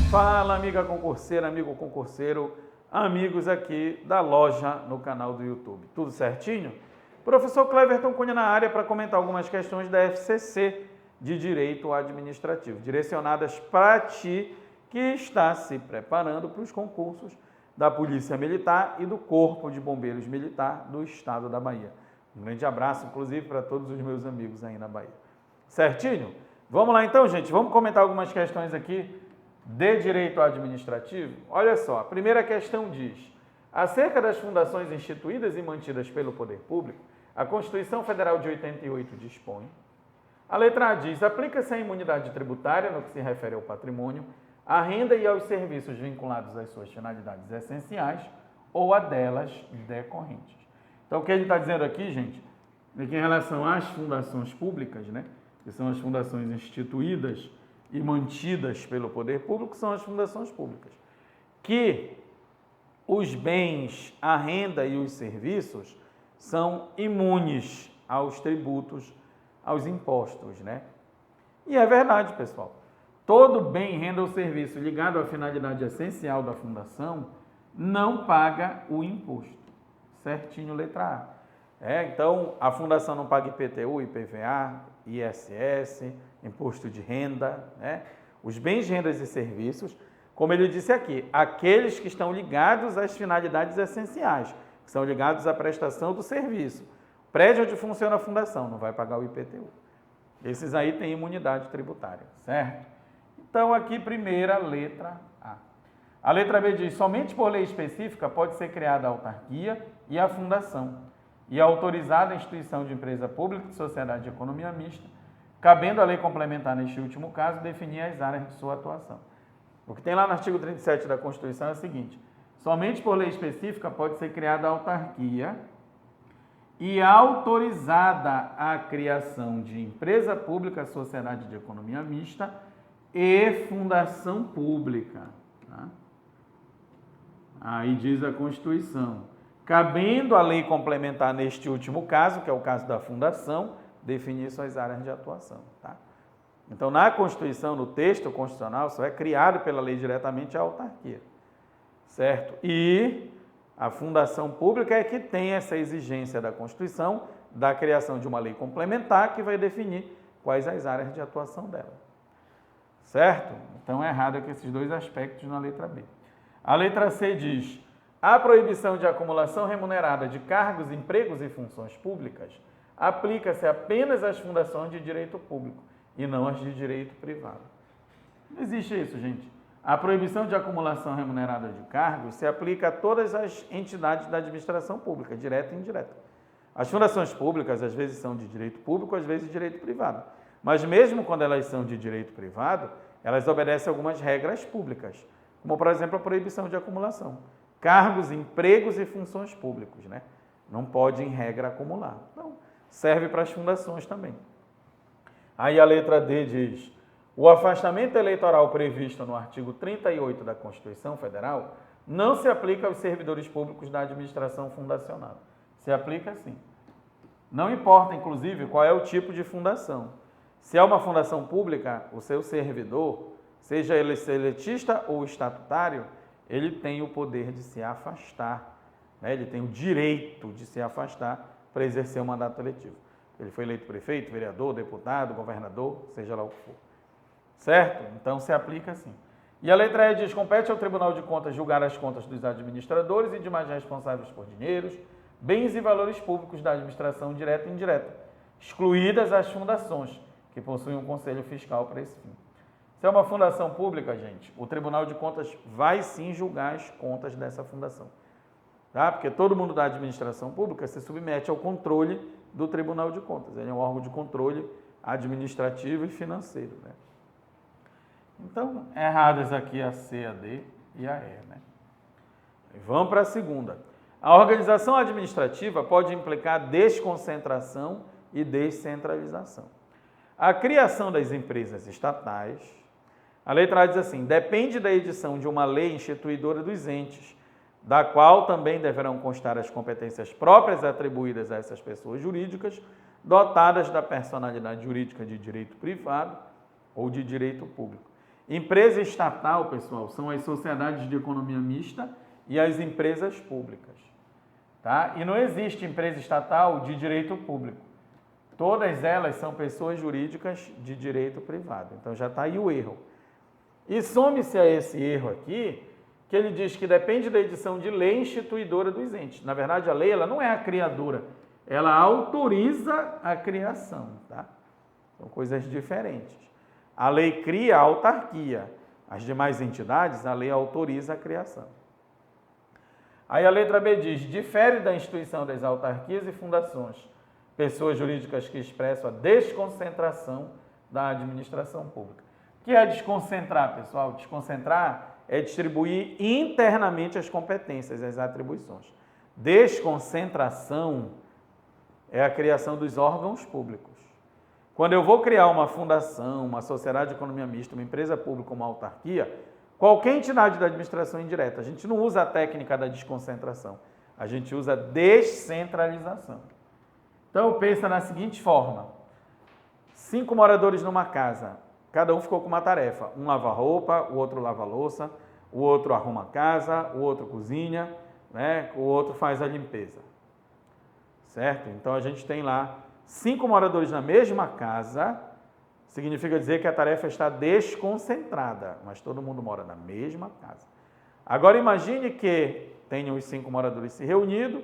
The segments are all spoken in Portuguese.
Fala, amiga concurseira, amigo concurseiro, amigos aqui da loja no canal do YouTube. Tudo certinho? Professor Cleverton Cunha na área para comentar algumas questões da FCC de Direito Administrativo, direcionadas para ti que está se preparando para os concursos da Polícia Militar e do Corpo de Bombeiros Militar do Estado da Bahia. Um grande abraço, inclusive, para todos os meus amigos aí na Bahia. Certinho? Vamos lá então, gente. Vamos comentar algumas questões aqui de Direito Administrativo. Olha só, a primeira questão diz: acerca das fundações instituídas e mantidas pelo Poder Público, a Constituição Federal de 88 dispõe. A letra A diz: aplica-se a imunidade tributária no que se refere ao patrimônio, à renda e aos serviços vinculados às suas finalidades essenciais ou a delas decorrentes. Então, o que ele está dizendo aqui, gente, é que em relação às fundações públicas, né, que são as fundações instituídas e mantidas pelo poder público, são as fundações públicas, que os bens, a renda e os serviços são imunes aos tributos, aos impostos, né? E é verdade, pessoal. Todo bem, renda ou serviço ligado à finalidade essencial da fundação não paga o imposto. Certinho, letra A. Então, a fundação não paga IPTU, IPVA, ISS, imposto de renda, né? Os bens, rendas e serviços, como ele disse aqui, aqueles que estão ligados às finalidades essenciais, que são ligados à prestação do serviço. O prédio onde funciona a fundação não vai pagar o IPTU. Esses aí têm imunidade tributária, certo? Então, aqui, primeira letra A. A letra B diz: somente por lei específica pode ser criada a autarquia e a fundação, e autorizada a instituição de empresa pública de sociedade de economia mista, cabendo a lei complementar, neste último caso, definir as áreas de sua atuação. O que tem lá no artigo 37 da Constituição é o seguinte: somente por lei específica pode ser criada a autarquia e autorizada a criação de empresa pública, sociedade de economia mista e fundação pública. Tá? Aí diz a Constituição: cabendo a lei complementar neste último caso, que é o caso da fundação, definir suas áreas de atuação. Tá? Então, na Constituição, no texto constitucional, só é criado pela lei diretamente a autarquia. Certo? E a fundação pública é que tem essa exigência da Constituição, da criação de uma lei complementar que vai definir quais as áreas de atuação dela. Certo? Então, é errado aqui esses dois aspectos na letra B. A letra C diz: a proibição de acumulação remunerada de cargos, empregos e funções públicas aplica-se apenas às fundações de direito público e não às de direito privado. Não existe isso, gente. A proibição de acumulação remunerada de cargos se aplica a todas as entidades da administração pública, direta e indireta. As fundações públicas, às vezes, são de direito público, às vezes de direito privado. Mas mesmo quando elas são de direito privado, elas obedecem a algumas regras públicas, como, por exemplo, a proibição de acumulação. Cargos, empregos e funções públicos, né? Não pode, em regra, acumular. Então, serve para as fundações também. Aí a letra D diz: o afastamento eleitoral previsto no artigo 38 da Constituição Federal não se aplica aos servidores públicos da administração fundacional. Se aplica sim. Não importa, inclusive, qual é o tipo de fundação. Se é uma fundação pública, o seu servidor, seja ele seletista ou estatutário, ele tem o poder de se afastar, né? Ele tem o direito de se afastar para exercer o mandato eletivo. Ele foi eleito prefeito, vereador, deputado, governador, seja lá o que for. Certo? Então, se aplica assim. E a letra E diz: compete ao Tribunal de Contas julgar as contas dos administradores e demais responsáveis por dinheiros, bens e valores públicos da administração direta e indireta, excluídas as fundações, que possuem um conselho fiscal para esse fim. Se é uma fundação pública, gente, o Tribunal de Contas vai sim julgar as contas dessa fundação. Tá? Porque todo mundo da administração pública se submete ao controle do Tribunal de Contas. Ele é um órgão de controle administrativo e financeiro, né? Então, erradas aqui a C, a D e a E, né? Vamos para a segunda. A organização administrativa pode implicar desconcentração e descentralização. A criação das empresas estatais, a letra A diz assim: depende da edição de uma lei instituidora dos entes, da qual também deverão constar as competências próprias atribuídas a essas pessoas jurídicas, dotadas da personalidade jurídica de direito privado ou de direito público. Empresa estatal, pessoal, são as sociedades de economia mista e as empresas públicas. Tá? E não existe empresa estatal de direito público. Todas elas são pessoas jurídicas de direito privado. Então já está aí o erro. E some-se a esse erro aqui, que ele diz que depende da edição de lei instituidora dos entes. Na verdade, a lei ela não é a criadora, ela autoriza a criação. Tá? São coisas diferentes. A lei cria a autarquia. As demais entidades, a lei autoriza a criação. Aí a letra B diz, difere da instituição das autarquias e fundações, pessoas jurídicas que expressam a desconcentração da administração pública. O que é desconcentrar, pessoal? Desconcentrar é distribuir internamente as competências, as atribuições. Desconcentração é a criação dos órgãos públicos. Quando eu vou criar uma fundação, uma sociedade de economia mista, uma empresa pública, uma autarquia, qualquer entidade da administração indireta, a gente não usa a técnica da desconcentração, a gente usa a descentralização. Então, pensa na seguinte forma, 5 moradores numa casa, cada um ficou com uma tarefa, um lava roupa, o outro lava louça, o outro arruma a casa, o outro cozinha, né? O outro faz a limpeza, certo? Então, a gente tem lá 5 moradores na mesma casa, significa dizer que a tarefa está desconcentrada, mas todo mundo mora na mesma casa. Agora imagine que tenham os 5 moradores se reunido,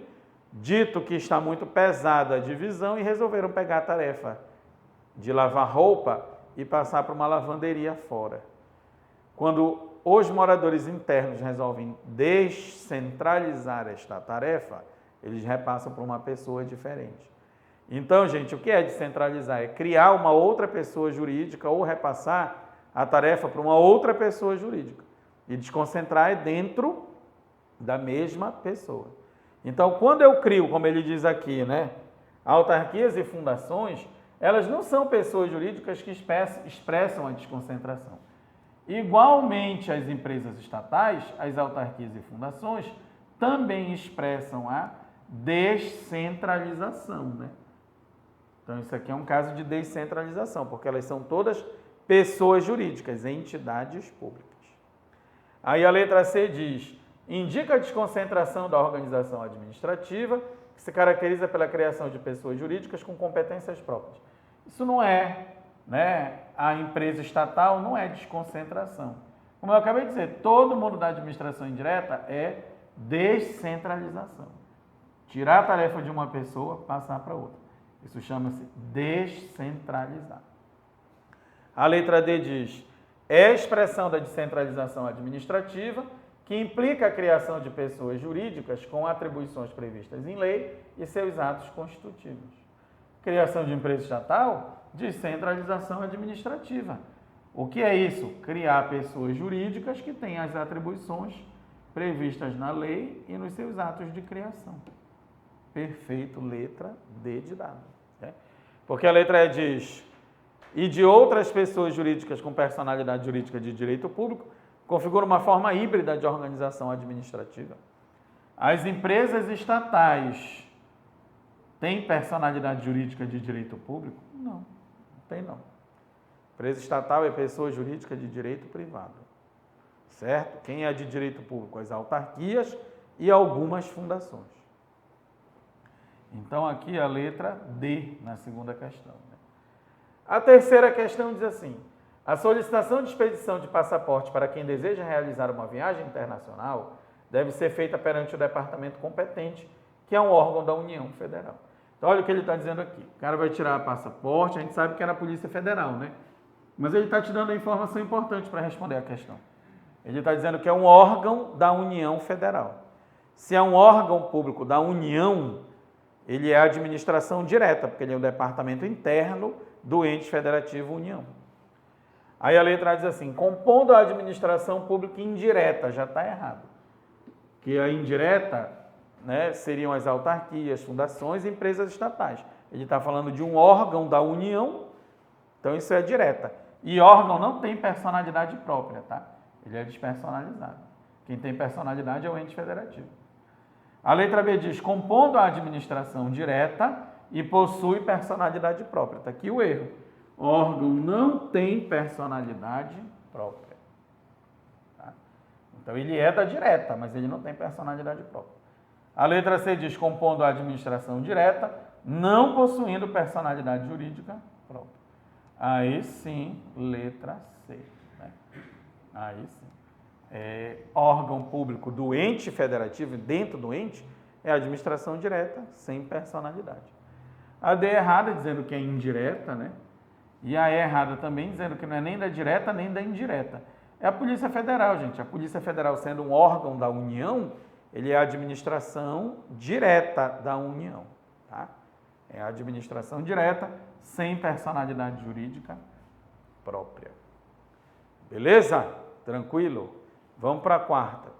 dito que está muito pesada a divisão e resolveram pegar a tarefa de lavar roupa e passar para uma lavanderia fora. Quando os moradores internos resolvem descentralizar esta tarefa, eles repassam para uma pessoa diferente. Então, gente, o que é descentralizar? É criar uma outra pessoa jurídica ou repassar a tarefa para uma outra pessoa jurídica. E desconcentrar é dentro da mesma pessoa. Então, quando eu crio, como ele diz aqui, né, autarquias e fundações, elas não são pessoas jurídicas que expressam a desconcentração. Igualmente, as empresas estatais, as autarquias e fundações, também expressam a descentralização, né? Então, isso aqui é um caso de descentralização, porque elas são todas pessoas jurídicas, entidades públicas. Aí a letra C diz, indica a desconcentração da organização administrativa, que se caracteriza pela criação de pessoas jurídicas com competências próprias. Isso não é, né, a empresa estatal não é desconcentração. Como eu acabei de dizer, todo mundo da administração indireta é descentralização. Tirar a tarefa de uma pessoa, passar para outra. Isso chama-se descentralizar. A letra D diz, é a expressão da descentralização administrativa que implica a criação de pessoas jurídicas com atribuições previstas em lei e seus atos constitutivos. Criação de empresa estatal, descentralização administrativa. O que é isso? Criar pessoas jurídicas que têm as atribuições previstas na lei e nos seus atos de criação. Perfeito, letra D de dado. Né? Porque a letra E diz, e de outras pessoas jurídicas com personalidade jurídica de direito público, configura uma forma híbrida de organização administrativa. As empresas estatais têm personalidade jurídica de direito público? Não, não tem não. Empresa estatal é pessoa jurídica de direito privado, certo? Quem é de direito público? As autarquias e algumas fundações. Então, aqui a letra D na segunda questão. A terceira questão diz assim, a solicitação de expedição de passaporte para quem deseja realizar uma viagem internacional deve ser feita perante o departamento competente, que é um órgão da União Federal. Então, olha o que ele está dizendo aqui. O cara vai tirar passaporte, a gente sabe que é na Polícia Federal, né? Mas ele está te dando a informação importante para responder a questão. Ele está dizendo que é um órgão da União Federal. Se é um órgão público da União, ele é a administração direta, porque ele é o departamento interno do ente federativo União. Aí a letra A diz assim, compondo a administração pública indireta, já está errado. Que a indireta, né, seriam as autarquias, fundações e empresas estatais. Ele está falando de um órgão da União, então isso é direta. E órgão não tem personalidade própria, tá? Ele é despersonalizado. Quem tem personalidade é o ente federativo. A letra B diz, compondo a administração direta e possui personalidade própria. Está aqui o erro. O órgão não tem personalidade própria. Então ele é da direta, mas ele não tem personalidade própria. A letra C diz compondo a administração direta, não possuindo personalidade jurídica própria. Aí sim, letra C. Né? Aí sim. Órgão público do ente federativo, dentro do ente, é a administração direta, sem personalidade. A D errada, dizendo que é indireta, né? E a E errada também, dizendo que não é nem da direta nem da indireta. É a Polícia Federal, gente. A Polícia Federal, sendo um órgão da União, ele é a administração direta da União, tá? É a administração direta, sem personalidade jurídica própria. Beleza? Tranquilo? Vamos para a quarta.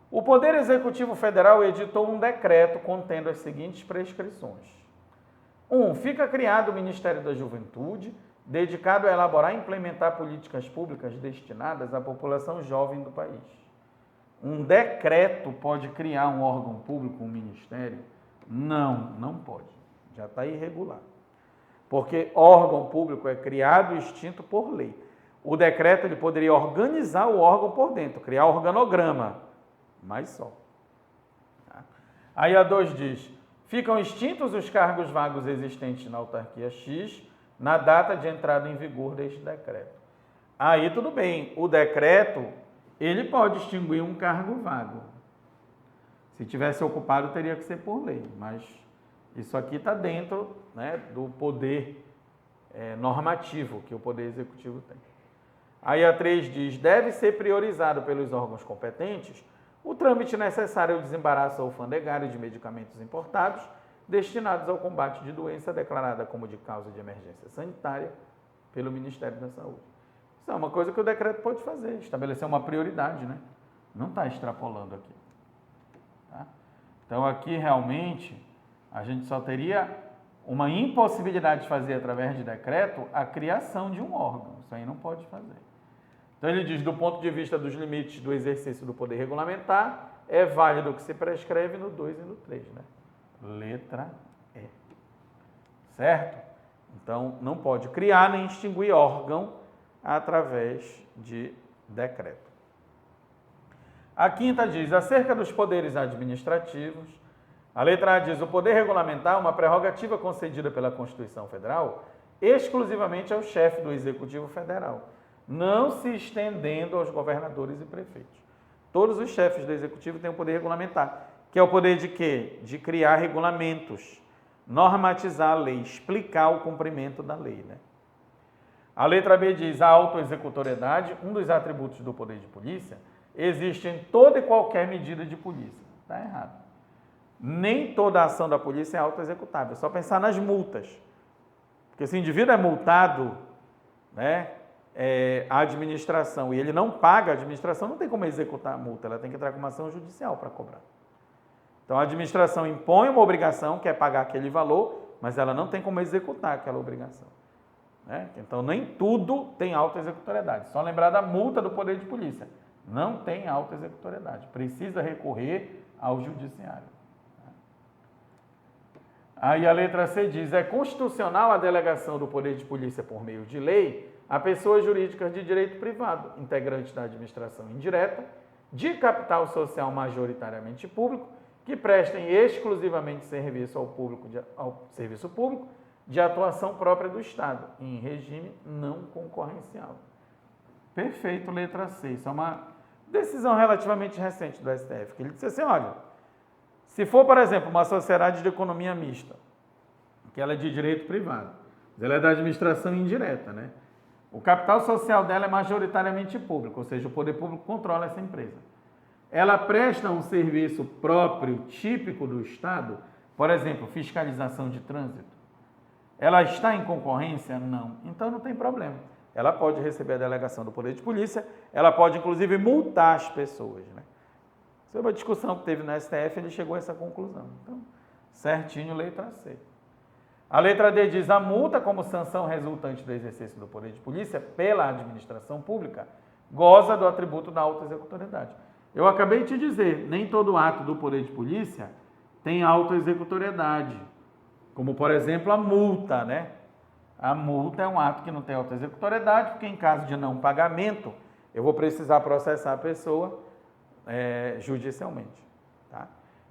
O Poder Executivo Federal editou um decreto contendo as seguintes prescrições. 1. Fica criado o Ministério da Juventude, dedicado a elaborar e implementar políticas públicas destinadas à população jovem do país. Um decreto pode criar um órgão público, um ministério? Não pode. Já está irregular. Porque órgão público é criado e extinto por lei. O decreto ele poderia organizar o órgão por dentro, criar organograma, mas só. Tá? Aí a 2 diz, ficam extintos os cargos vagos existentes na autarquia X na data de entrada em vigor deste decreto. Aí tudo bem, o decreto ele pode extinguir um cargo vago. Se tivesse ocupado, teria que ser por lei, mas isso aqui está dentro, né, do poder normativo que o Poder Executivo tem. Aí a 3 diz, deve ser priorizado pelos órgãos competentes o trâmite necessário ao desembaraço alfandegário de medicamentos importados destinados ao combate de doença declarada como de causa de emergência sanitária pelo Ministério da Saúde. Isso é uma coisa que o decreto pode fazer, estabelecer uma prioridade, né? Não está extrapolando aqui. Tá? Então aqui realmente a gente só teria uma impossibilidade de fazer através de decreto a criação de um órgão. Isso aí não pode fazer. Então ele diz, do ponto de vista dos limites do exercício do poder regulamentar, é válido o que se prescreve no 2 e no 3, né? Letra E. Certo? Então não pode criar nem extinguir órgão através de decreto. A 5ª diz, acerca dos poderes administrativos, a letra A diz, o poder regulamentar é uma prerrogativa concedida pela Constituição Federal exclusivamente ao chefe do Executivo Federal, não se estendendo aos governadores e prefeitos. Todos os chefes do Executivo têm o poder regulamentar, que é o poder de quê? De criar regulamentos, normatizar a lei, explicar o cumprimento da lei, né? A letra B diz, a autoexecutoriedade, um dos atributos do poder de polícia, existe em toda e qualquer medida de polícia. Está errado. Nem toda a ação da polícia é autoexecutável, é só pensar nas multas. Porque se o indivíduo é multado, né, a administração, e ele não paga, a administração não tem como executar a multa, ela tem que entrar com uma ação judicial para cobrar. Então a administração impõe uma obrigação, que é pagar aquele valor, mas ela não tem como executar aquela obrigação. Né? Então nem tudo tem autoexecutoriedade. Só lembrar da multa do poder de polícia. Não tem autoexecutoriedade. Precisa recorrer ao judiciário. Aí a letra C diz, é constitucional a delegação do poder de polícia por meio de lei a pessoas jurídicas de direito privado, integrantes da administração indireta, de capital social majoritariamente público, que prestem exclusivamente serviço ao serviço público de atuação própria do Estado, em regime não concorrencial. Perfeito, letra C. Isso é uma decisão relativamente recente do STF, que ele disse assim, olha, se for, por exemplo, uma sociedade de economia mista, que ela é de direito privado, ela é da administração indireta, né? O capital social dela é majoritariamente público, ou seja, o poder público controla essa empresa. Ela presta um serviço próprio, típico do Estado, por exemplo, fiscalização de trânsito. Ela está em concorrência? Não. Então não tem problema. Ela pode receber a delegação do poder de polícia, ela pode inclusive multar as pessoas, né? Sobre a discussão que teve no STF, ele chegou a essa conclusão. Então, certinho, letra C. A letra D diz, a multa como sanção resultante do exercício do poder de polícia pela administração pública goza do atributo da autoexecutoriedade. Eu acabei de te dizer, nem todo ato do poder de polícia tem autoexecutoriedade. Como, por exemplo, a multa, né? A multa é um ato que não tem autoexecutoriedade, porque em caso de não pagamento, eu vou precisar processar a pessoa judicialmente. Tá?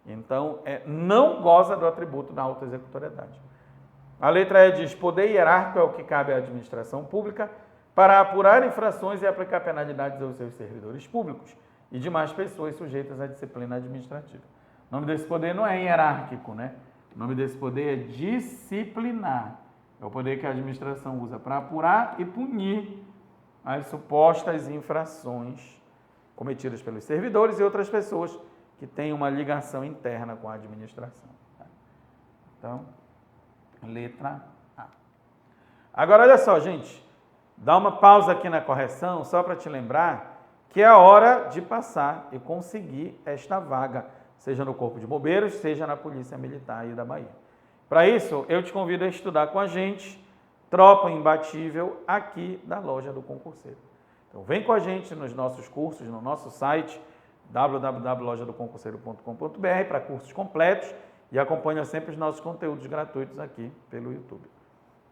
Então, não goza do atributo da autoexecutoriedade. A letra E diz: poder hierárquico é o que cabe à administração pública para apurar infrações e aplicar penalidades aos seus servidores públicos e demais pessoas sujeitas à disciplina administrativa. O nome desse poder não é hierárquico, né? O nome desse poder é disciplinar. É o poder que a administração usa para apurar e punir as supostas infrações cometidas pelos servidores e outras pessoas que têm uma ligação interna com a administração. Tá? Então, letra A. Agora, olha só, gente. Dá uma pausa aqui na correção, só para te lembrar que é a hora de passar e conseguir esta vaga, seja no Corpo de Bombeiros, seja na Polícia Militar aí da Bahia. Para isso, eu te convido a estudar com a gente, Tropa Imbatível, aqui da Loja do Concurseiro. Então, vem com a gente nos nossos cursos, no nosso site, www.lojadoconcurseiro.com.br, para cursos completos, e acompanha sempre os nossos conteúdos gratuitos aqui pelo YouTube.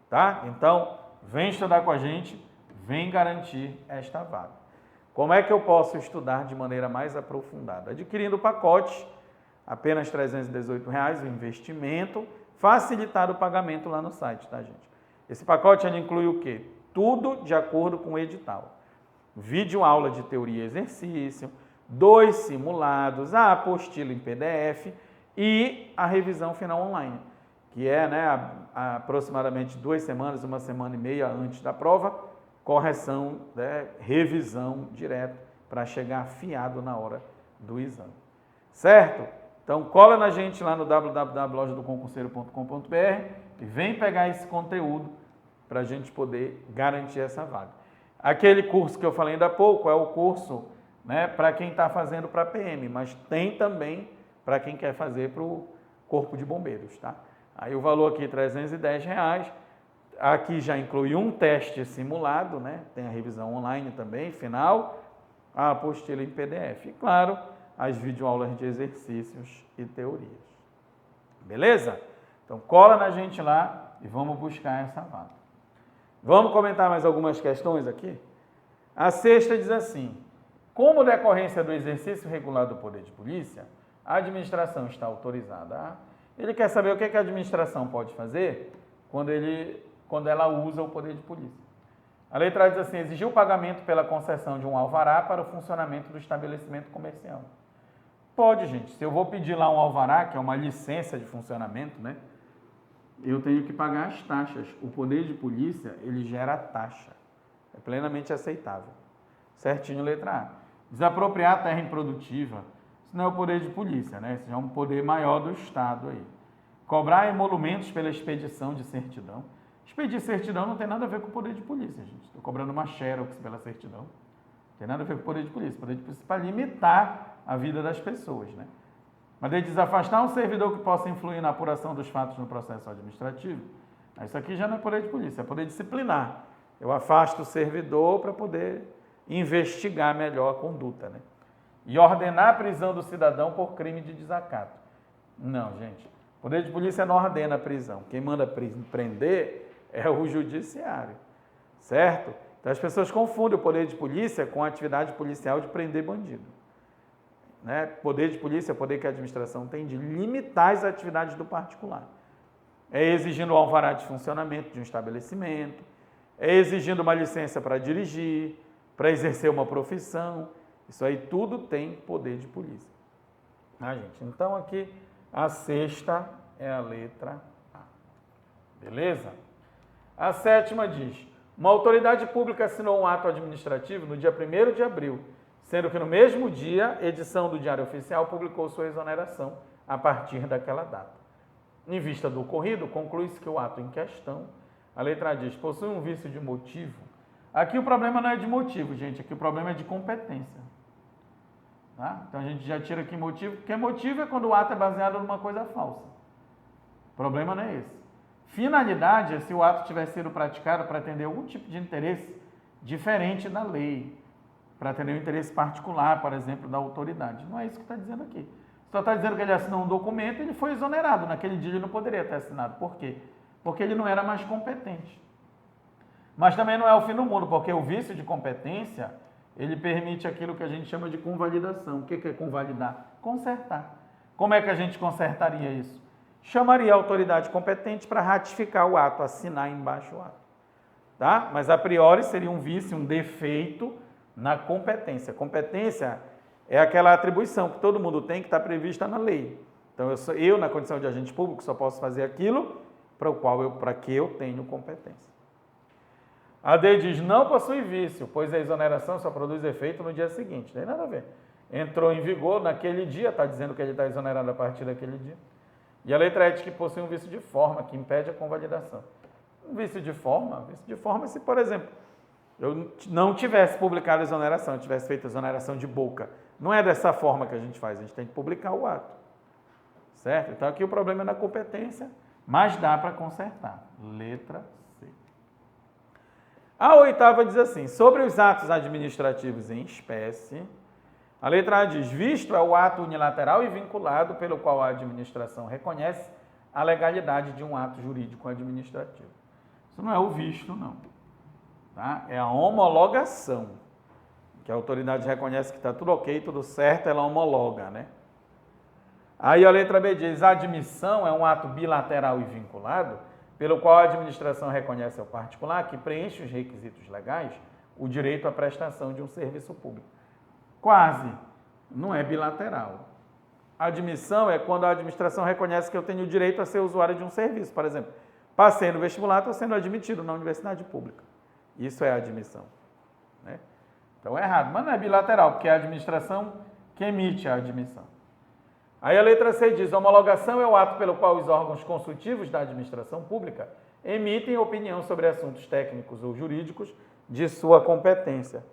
Tá? Então, vem estudar com a gente, vem garantir esta vaga. Como é que eu posso estudar de maneira mais aprofundada? Adquirindo o pacote, apenas R$ 318, o investimento, facilitar o pagamento lá no site, tá, gente? Esse pacote ele inclui o quê? Tudo de acordo com o edital. Vídeo aula de teoria e exercício, 2 simulados, a apostila em PDF e a revisão final online, que é, né, aproximadamente 2 semanas, 1 semana e meia antes da prova, correção, né, revisão direto para chegar afiado na hora do exame. Certo? Então, cola na gente lá no www.lojadoconcurseiro.com.br e vem pegar esse conteúdo para a gente poder garantir essa vaga. Aquele curso que eu falei ainda há pouco é o curso, né, para quem está fazendo para PM, mas tem também para quem quer fazer para o Corpo de Bombeiros, tá? Aí o valor aqui é R$ 310, aqui já inclui um teste simulado, né? Tem a revisão online também, final, a apostila em PDF. E, claro, as videoaulas de exercícios e teorias. Beleza? Então, cola na gente lá e vamos buscar essa vaga. Vamos comentar mais algumas questões aqui? A sexta diz assim: como decorrência do exercício regular do poder de polícia, a administração está autorizada. Ele quer saber o que a administração pode fazer quando ela usa o poder de polícia. A letra A diz assim: exigir o pagamento pela concessão de um alvará para o funcionamento do estabelecimento comercial. Pode, gente. Se eu vou pedir lá um alvará, que é uma licença de funcionamento, né? Eu tenho que pagar as taxas. O poder de polícia, ele gera taxa. É plenamente aceitável. Certinho, letra A. Desapropriar a terra improdutiva. Isso não é o poder de polícia, né? Isso já é um poder maior do Estado aí. Cobrar emolumentos pela expedição de certidão. Expedir certidão não tem nada a ver com o poder de polícia, gente. Estou cobrando uma xerox pela certidão. Não tem nada a ver com o poder de polícia. O poder de polícia é para limitar a vida das pessoas, né? Mas de desafastar um servidor que possa influir na apuração dos fatos no processo administrativo, isso aqui já não é poder de polícia, é poder disciplinar. Eu afasto o servidor para poder investigar melhor a conduta, né? E ordenar a prisão do cidadão por crime de desacato. Não, gente. O poder de polícia não ordena a prisão. Quem manda prender é o judiciário, certo? Então as pessoas confundem o poder de polícia com a atividade policial de prender bandido. Né? Poder de polícia é o poder que a administração tem de limitar as atividades do particular. É exigindo o alvará de funcionamento de um estabelecimento, é exigindo uma licença para dirigir, para exercer uma profissão. Isso aí tudo tem poder de polícia. Gente? Então aqui a sexta é a letra A. Beleza? A sétima diz: uma autoridade pública assinou um ato administrativo no dia 1º de abril, sendo que no mesmo dia, edição do Diário Oficial publicou sua exoneração a partir daquela data. Em vista do ocorrido, conclui-se que o ato em questão, a letra A diz, possui um vício de motivo. Aqui o problema não é de motivo, gente, aqui o problema é de competência. Tá? Então a gente já tira aqui motivo, porque motivo é quando o ato é baseado numa coisa falsa. O problema não é esse. Finalidade é se o ato tiver sido praticado para atender algum tipo de interesse diferente da lei, para atender um interesse particular, por exemplo, da autoridade. Não é isso que está dizendo aqui. Só está dizendo que ele assinou um documento e ele foi exonerado. Naquele dia ele não poderia ter assinado. Por quê? Porque ele não era mais competente. Mas também não é o fim do mundo, porque o vício de competência, ele permite aquilo que a gente chama de convalidação. O que é convalidar? Consertar. Como é que a gente consertaria isso? Chamaria a autoridade competente para ratificar o ato, assinar embaixo o ato. Tá? Mas a priori seria um vício, um defeito na competência. Competência é aquela atribuição que todo mundo tem, que está prevista na lei. Então, eu, na condição de agente público, só posso fazer aquilo para que eu tenho competência. A D diz, não possui vício, pois a exoneração só produz efeito no dia seguinte. Não tem nada a ver. Entrou em vigor naquele dia, está dizendo que ele está exonerado a partir daquele dia. E a letra E diz que possui um vício de forma, que impede a convalidação. Um vício de forma se, por exemplo, eu não tivesse publicado a exoneração, eu tivesse feito a exoneração de boca. Não é dessa forma que a gente faz, a gente tem que publicar o ato. Certo? Então aqui o problema é na competência, mas dá para consertar. Letra C. A oitava diz assim, sobre os atos administrativos em espécie, a letra A diz, visto é o ato unilateral e vinculado pelo qual a administração reconhece a legalidade de um ato jurídico administrativo. Isso não é o visto, não. Tá? É a homologação, que a autoridade reconhece que está tudo ok, tudo certo, ela homologa, né? Aí a letra B diz, a admissão é um ato bilateral e vinculado, pelo qual a administração reconhece ao particular que preenche os requisitos legais o direito à prestação de um serviço público. Quase, não é bilateral. A admissão é quando a administração reconhece que eu tenho o direito a ser usuário de um serviço. Por exemplo, passei no vestibular, estou sendo admitido na universidade pública. Isso é a admissão. Né? Então é errado, mas não é bilateral, porque é a administração que emite a admissão. Aí a letra C diz, a homologação é o ato pelo qual os órgãos consultivos da administração pública emitem opinião sobre assuntos técnicos ou jurídicos de sua competência.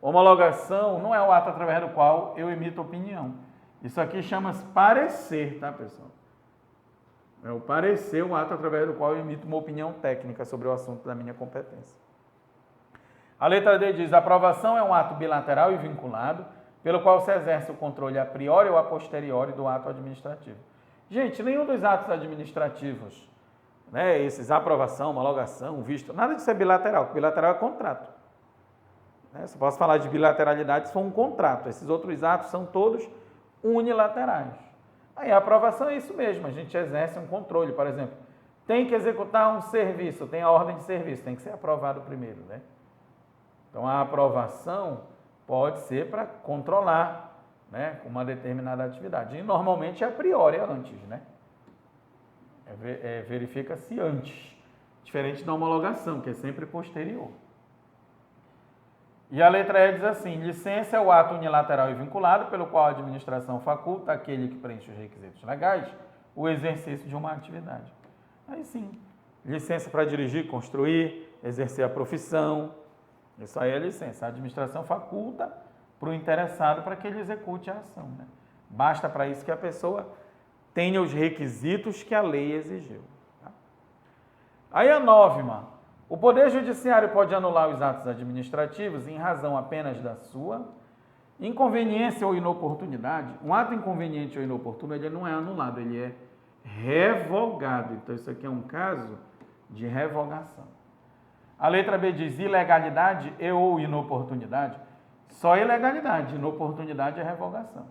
Homologação não é o ato através do qual eu emito opinião. Isso aqui chama-se parecer, tá, pessoal? É o parecer, o ato através do qual eu emito uma opinião técnica sobre o assunto da minha competência. A letra D diz, a aprovação é um ato bilateral e vinculado, pelo qual se exerce o controle a priori ou a posteriori do ato administrativo. Gente, nenhum dos atos administrativos, né, esses aprovação, homologação, visto, nada disso é bilateral, porque bilateral é contrato. Né, só posso falar de bilateralidade se for um contrato. Esses outros atos são todos unilaterais. Aí a aprovação é isso mesmo, a gente exerce um controle, por exemplo, tem que executar um serviço, tem a ordem de serviço, tem que ser aprovado primeiro, né? Então a aprovação pode ser para controlar, né, uma determinada atividade. E normalmente é a priori, é antes, né? Verifica-se antes, diferente da homologação, que é sempre posterior. E a letra E diz assim, licença é o ato unilateral e vinculado pelo qual a administração faculta aquele que preenche os requisitos legais o exercício de uma atividade. Aí sim, licença para dirigir, construir, exercer a profissão, isso aí é licença. A administração faculta para o interessado para que ele execute a ação. Né? Basta para isso que a pessoa tenha os requisitos que a lei exigiu. Tá? Aí a 9ª. O Poder Judiciário pode anular os atos administrativos em razão apenas da sua inconveniência ou inoportunidade. Um ato inconveniente ou inoportuno, ele não é anulado, ele é revogado. Então, isso aqui é um caso de revogação. A letra B diz ilegalidade e ou inoportunidade. Só ilegalidade, inoportunidade é revogação.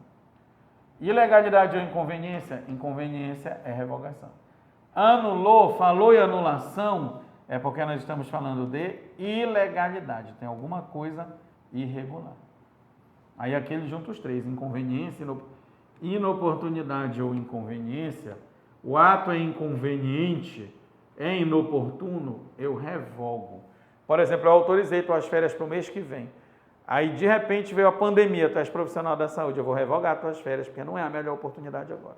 Ilegalidade ou inconveniência? Inconveniência é revogação. Anulou, falou em anulação, é porque nós estamos falando de ilegalidade. Tem alguma coisa irregular. Aí aqui ele junta os três, inconveniência, inoportunidade ou inconveniência. O ato é inconveniente, é inoportuno, eu revogo. Por exemplo, eu autorizei tuas férias para o mês que vem. Aí, de repente, veio a pandemia, tu és profissional da saúde, eu vou revogar tuas férias, porque não é a melhor oportunidade agora.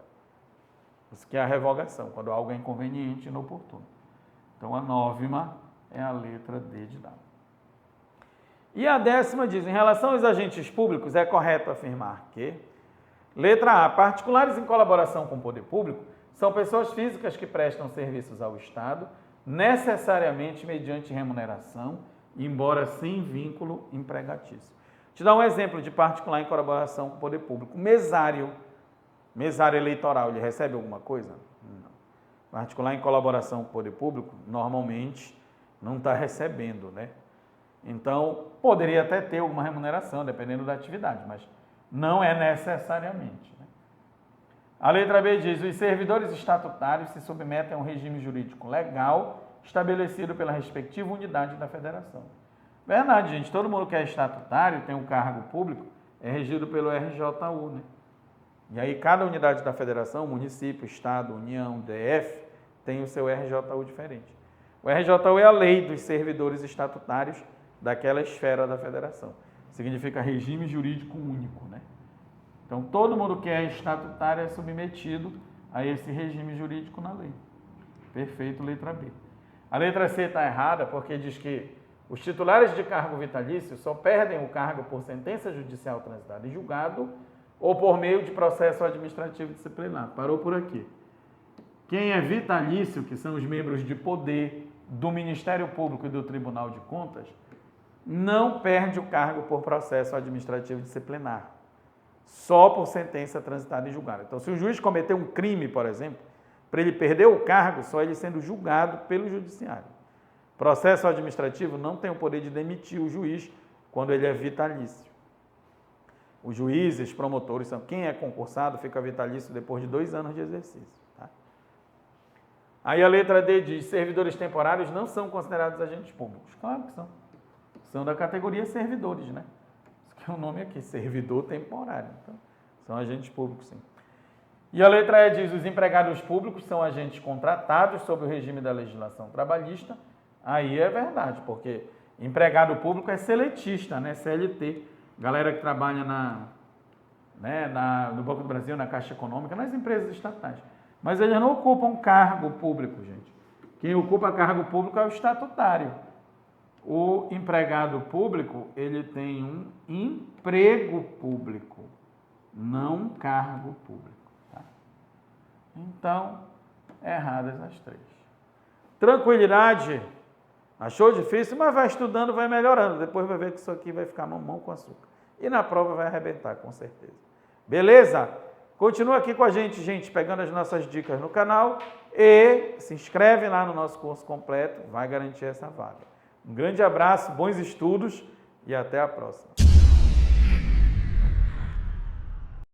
Isso que é a revogação, quando algo é inconveniente e inoportuno. Então, a 9ª é a letra D de dado. E a 10ª diz, em relação aos agentes públicos, é correto afirmar que, letra A, particulares em colaboração com o poder público, são pessoas físicas que prestam serviços ao Estado, necessariamente mediante remuneração, embora sem vínculo empregatício. Vou te dar um exemplo de particular em colaboração com o poder público. Mesário eleitoral, ele recebe alguma coisa? Não. Particular em colaboração com o poder público, normalmente não está recebendo, né? Então, poderia até ter alguma remuneração, dependendo da atividade, mas não é necessariamente. Né? A letra B diz: os servidores estatutários se submetem a um regime jurídico legal estabelecido pela respectiva unidade da federação. Verdade, gente, todo mundo que é estatutário, tem um cargo público, é regido pelo RJU, né? E aí cada unidade da federação, município, estado, união, DF, tem o seu RJU diferente. O RJU é a lei dos servidores estatutários daquela esfera da federação. Significa regime jurídico único, né? Então todo mundo que é estatutário é submetido a esse regime jurídico na lei. Perfeito, letra B. A letra C está errada porque diz que os titulares de cargo vitalício só perdem o cargo por sentença judicial transitada em julgado ou por meio de processo administrativo disciplinar. Parou por aqui. Quem é vitalício, que são os membros de poder do Ministério Público e do Tribunal de Contas, não perde o cargo por processo administrativo disciplinar, só por sentença transitada em julgado. Então, se o juiz cometeu um crime, por exemplo, para ele perder o cargo, só ele sendo julgado pelo judiciário. Processo administrativo não tem o poder de demitir o juiz quando ele é vitalício. Os juízes, promotores, quem é concursado fica vitalício depois de 2 anos de exercício. Tá? Aí a letra D diz: servidores temporários não são considerados agentes públicos. Claro que são. São da categoria servidores, né? Isso que é o nome aqui, servidor temporário. Então, são agentes públicos, sim. E a letra E diz: os empregados públicos são agentes contratados sob o regime da legislação trabalhista. Aí é verdade, porque empregado público é seletista, né? CLT. Galera que trabalha no Banco do Brasil, na Caixa Econômica, nas empresas estatais. Mas eles não ocupam cargo público, gente. Quem ocupa cargo público é o estatutário. O empregado público, ele tem um emprego público, não um cargo público. Tá? Então, erradas as 3. Tranquilidade. Achou difícil, mas vai estudando, vai melhorando. Depois vai ver que isso aqui vai ficar mamão com açúcar. E na prova vai arrebentar, com certeza. Beleza? Continua aqui com a gente, pegando as nossas dicas no canal e se inscreve lá no nosso curso completo, vai garantir essa vaga. Um grande abraço, bons estudos e até a próxima.